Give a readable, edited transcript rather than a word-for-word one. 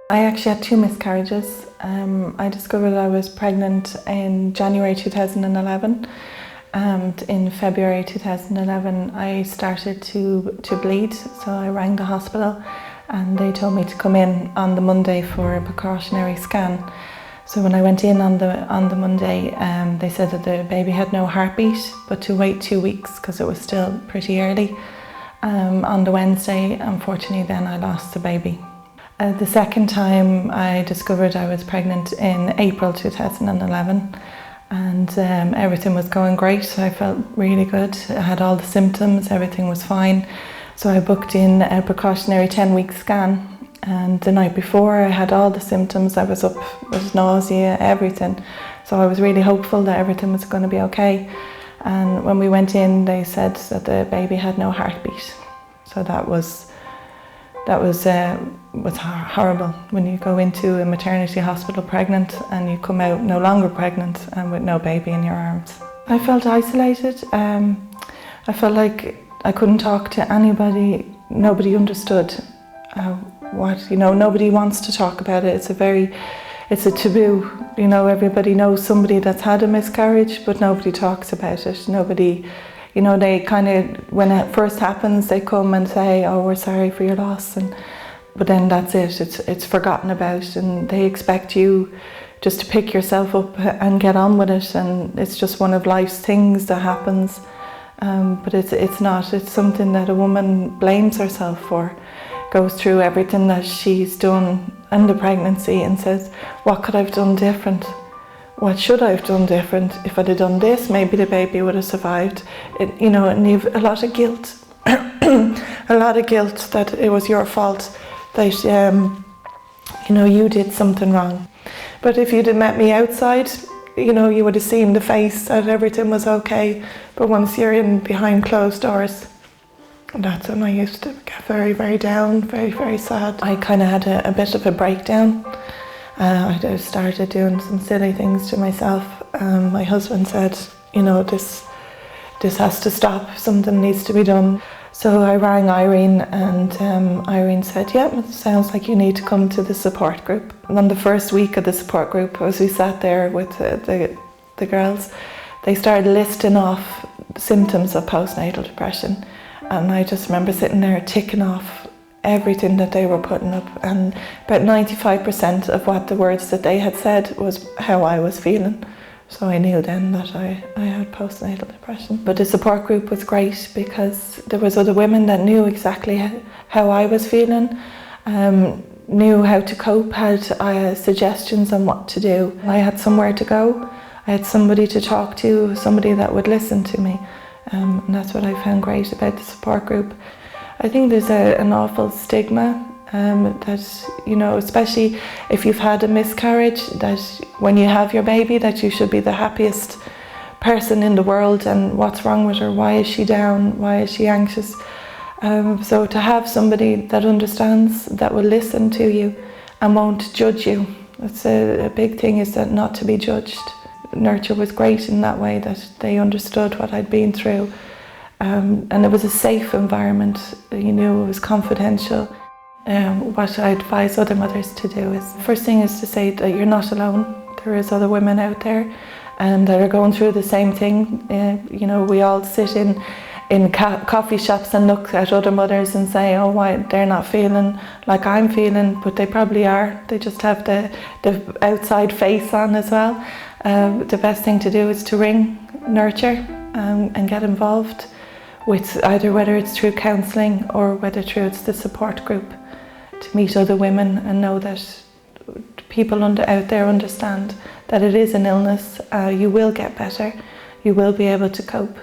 I actually had 2 miscarriages. I discovered I was pregnant in January 2011, and in February 2011 I started to bleed, so I rang the hospital and they told me to come in on the Monday for a precautionary scan. So when I went in on the Monday, they said that the baby had no heartbeat, but to wait 2 weeks because it was still pretty early. On the Wednesday, unfortunately, then I lost the baby. The second time I discovered I was pregnant in April 2011, and everything was going great. I felt really good. I had all the symptoms, everything was fine. So I booked in a precautionary 10-week scan, and the night before I had all the symptoms. I was up with nausea, everything. So I was really hopeful that everything was going to be okay. And when we went in, they said that the baby had no heartbeat. So that was horrible when you go into a maternity hospital pregnant and you come out no longer pregnant and with no baby in your arms. I felt isolated. I felt like I couldn't talk to anybody. Nobody understood nobody wants to talk about it. It's a taboo. Everybody knows somebody that's had a miscarriage, but nobody talks about it. Nobody, they kind of, when it first happens, they come and say, "Oh, we're sorry for your loss," but then that's it. It's forgotten about, and they expect you just to pick yourself up and get on with it. And it's just one of life's things that happens. But it's not. It's something that a woman blames herself for. Goes through everything that she's done in the pregnancy and says, "What could I have done different? What should I have done different? If I'd have done this, maybe the baby would have survived." And you've a lot of guilt, a lot of guilt that it was your fault, that you did something wrong. But if you'd have met me outside, you would have seen the face that everything was okay. But once you're in behind closed doors, that's when I used to get very, very down, very, very sad. I kind of had a bit of a breakdown. I started doing some silly things to myself. My husband said, this has to stop, something needs to be done. So I rang Irene, and Irene said, "Yeah, it sounds like you need to come to the support group." And on the first week of the support group, as we sat there with the girls, they started listing off symptoms of postnatal depression. And I just remember sitting there ticking off everything that they were putting up, and about 95% of what the words that they had said was how I was feeling. So I knew then that I had postnatal depression. But the support group was great because there was other women that knew exactly how I was feeling, knew how to cope, had suggestions on what to do. I had somewhere to go. I had somebody to talk to, somebody that would listen to me. And that's what I found great about the support group. I think there's an awful stigma that, especially if you've had a miscarriage, that when you have your baby, that you should be the happiest person in the world, and what's wrong with her? Why is she down? Why is she anxious? So to have somebody that understands, that will listen to you and won't judge you. That's a big thing, is that not to be judged. Nurture was great in that way, that they understood what I'd been through, and it was a safe environment. It was confidential. What I advise other mothers to do is, first thing is to say that you're not alone. There is other women out there that are going through the same thing. We all sit in coffee shops and look at other mothers and say, "Oh, why they're not feeling like I'm feeling," but they probably are. They just have the outside face on as well. The best thing to do is to ring Nurture and get involved with either, whether it's through counselling or whether through it's the support group, to meet other women and know that people out there understand that it is an illness. You will get better. You will be able to cope.